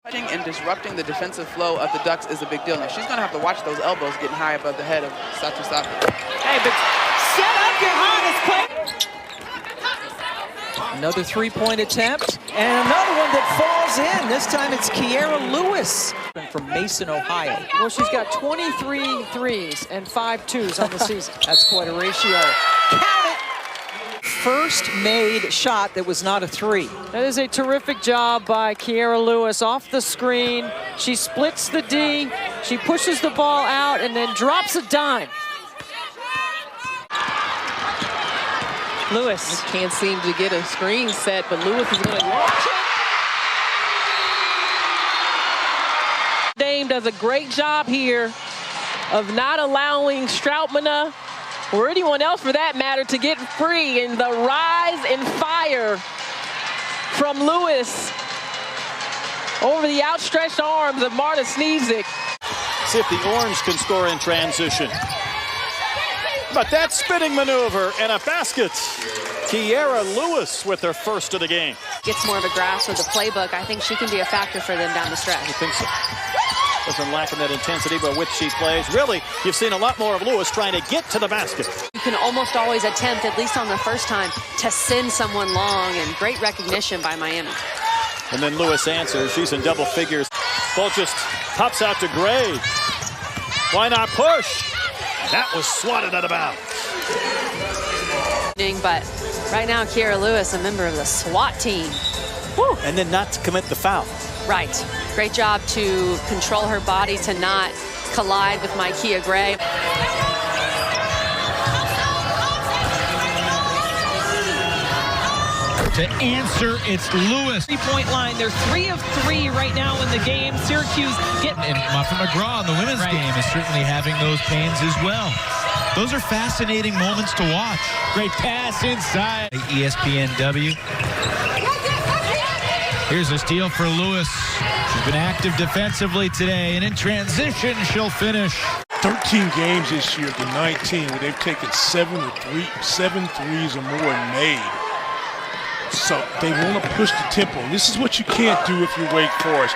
Cutting and disrupting the defensive flow of the Ducks is a big deal. Now, she's going to have to watch those elbows getting high above the head of Satu Safi. Hey, but set up your hardest play. Another three-point attempt, and another one that falls in. This time it's Kiara Lewis from Mason, Ohio. Well, she's got 23 threes and 5 twos on the season. That's quite a ratio. Count it! First made shot that was not a three. That is a terrific job by Kiara Lewis off the screen. She splits the D, she pushes the ball out, and then drops a dime. Lewis can't seem to get a screen set, but Lewis is going to launch it. Dame does a great job here of not allowing Stroutmana or anyone else for that matter to get free, and the rise and fire from Lewis over the outstretched arms of Marta Sneezik. See if the Orange can score in transition. But that spinning maneuver and a basket. Kiara Lewis with her first of the game. Gets more of a grasp of the playbook. I think she can be a factor for them down the stretch. I think so. Doesn't lack in that intensity by which she plays. Really, you've seen a lot more of Lewis trying to get to the basket. You can almost always attempt, at least on the first time, to send someone long, and great recognition by Miami. And then Lewis answers. She's in double figures. Ball just pops out to Gray. Why not push? That was swatted out of bounds. But right now, Kiara Lewis, a member of the SWAT team. Woo. And then not to commit the foul. Right. Great job to control her body to not collide with Micaiah Gray. To answer, it's Lewis. Three-point line. They're 3 of 3 right now in the game. Syracuse getting... And Muffin McGraw in the women's game is certainly having those pains as well. Those are fascinating moments to watch. Great pass inside. ESPNW. Here's a steal for Lewis. She's been active defensively today, and in transition, she'll finish. 13 games this year to 19, where they've taken 7 threes or more and made. So they want to push the tempo. And this is what you can't do if you're Wake Forest.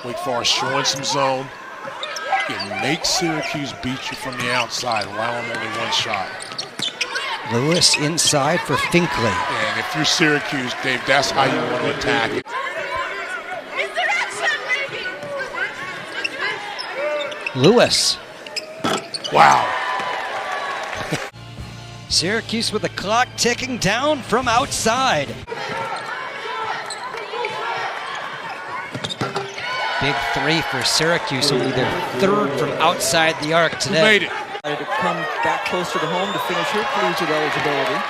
Wake Forest showing some zone. You make Syracuse beat you from the outside, allow them only one shot. Lewis inside for Finkley. And if you're Syracuse, Dave, that's how you want to attack it. Lewis. Wow. Syracuse with the clock ticking down from outside. Big three for Syracuse, only their third from outside the arc today. Who made it? To come back closer to home to finish her collegiate eligibility.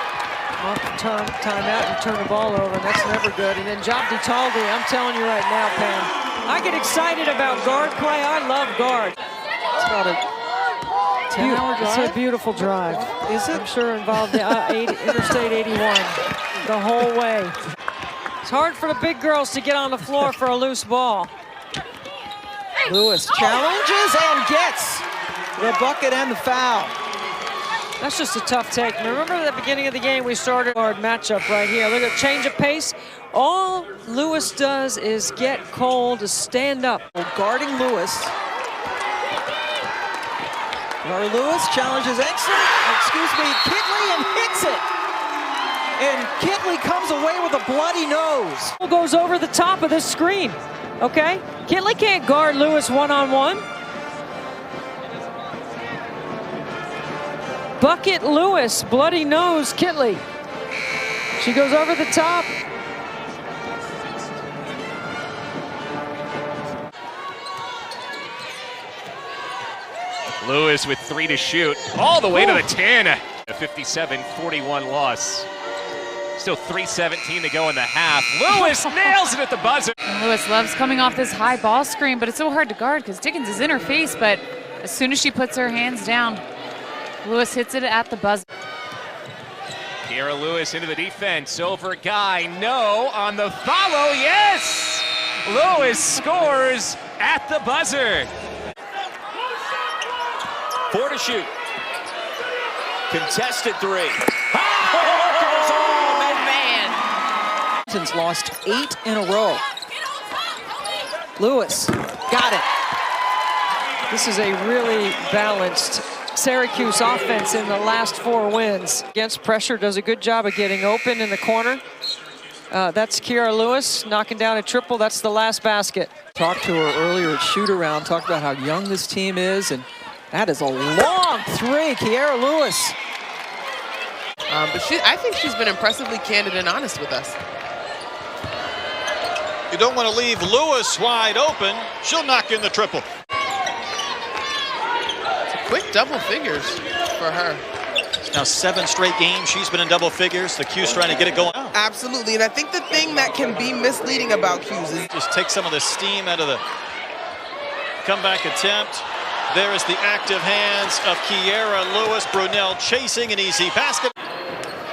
off the timeout and turn the ball over, and that's never good. And then Job DiTaldi, I'm telling you right now, Pam, I get excited about guard play. I love guard. It's about a 10-hour drive. It's a beautiful drive. Is it? I'm sure involved the Interstate 81 the whole way. It's hard for the big girls to get on the floor for a loose ball. Lewis challenges and gets the bucket and the foul. That's just a tough take. Remember at the beginning of the game, we started our matchup right here. Look at change of pace. All Lewis does is get Cole to stand up. Guarding Lewis. Lewis challenges Kitley and hits it. And Kitley comes away with a bloody nose. Goes over the top of this screen, okay? Kitley can't guard Lewis one-on-one. Bucket Lewis, bloody nose Kitley. She goes over the top. Lewis with 3 to shoot, all the way to the 10. A 57-41 loss. Still 3:17 to go in the half. Lewis nails it at the buzzer. Lewis loves coming off this high ball screen, but it's so hard to guard because Dickens is in her face, but as soon as she puts her hands down, Lewis hits it at the buzzer. Kiara Lewis into the defense, over Guy, no, on the follow, yes! Lewis scores at the buzzer. 4 to shoot. Contested 3. Lost 8 in a row. Lewis, got it. This is a really balanced Syracuse offense in the last 4 wins. Against pressure, does a good job of getting open in the corner. That's Kiara Lewis knocking down a triple. That's the last basket. Talked to her earlier at shoot-around, talked about how young this team is, and that is a long three, Kiara Lewis. But I think she's been impressively candid and honest with us. You don't want to leave Lewis wide open. She'll knock in the triple. Quick double figures for her. Now 7 straight games she's been in double figures. The Q's trying to get it going. Absolutely, and I think the thing that can be misleading about Q's is just take some of the steam out of the comeback attempt. There is the active hands of Kiara Lewis. Brunel chasing an easy basket.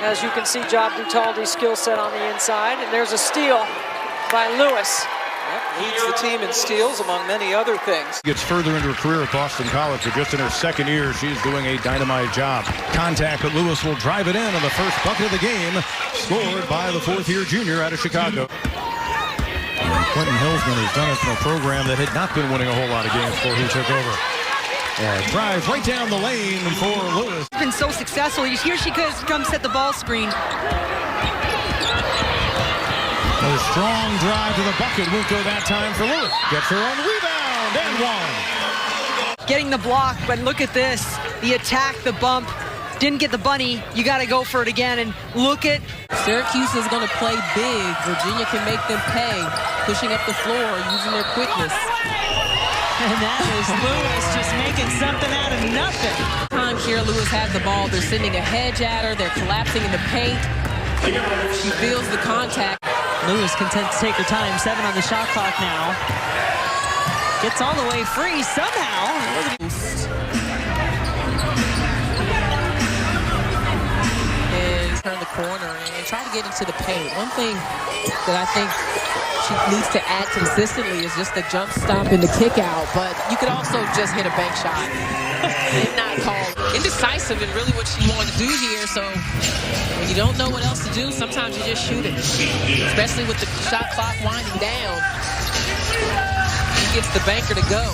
As you can see, Job Dutaldi's skill set on the inside, and there's a steal by Lewis. Leads the team in steals, among many other things. Gets further into her career at Boston College, but just in her 2nd year, she's doing a dynamite job. Contact, but Lewis will drive it in on the first bucket of the game, scored by the 4th-year junior out of Chicago. And Quentin Hillsman has done it from a program that had not been winning a whole lot of games before he took over. Drive right down the lane for Lewis. Been so successful. Here she comes set the ball screen. A strong drive to the bucket won't go that time for Lewis. Gets her own rebound and one. Getting the block, but look at this. The attack, the bump. Didn't get the bunny. You got to go for it again. And look at. Syracuse is going to play big. Virginia can make them pay, pushing up the floor, using their quickness. And that is Lewis just making something out of nothing. Time Kiara Lewis has the ball, they're sending a hedge at her. They're collapsing in the paint. She feels the contact. Lewis can take her time. 7 on the shot clock now. Gets all the way free somehow. And turn the corner and try to get into the paint. One thing that I think she needs to add consistently is just the jump stop and the kick out. But you could also just hit a bank shot and not call indecisive in really what she wanted to do here. So when you don't know what else to do, sometimes you just shoot it. Especially with the shot clock winding down. He gets the banker to go.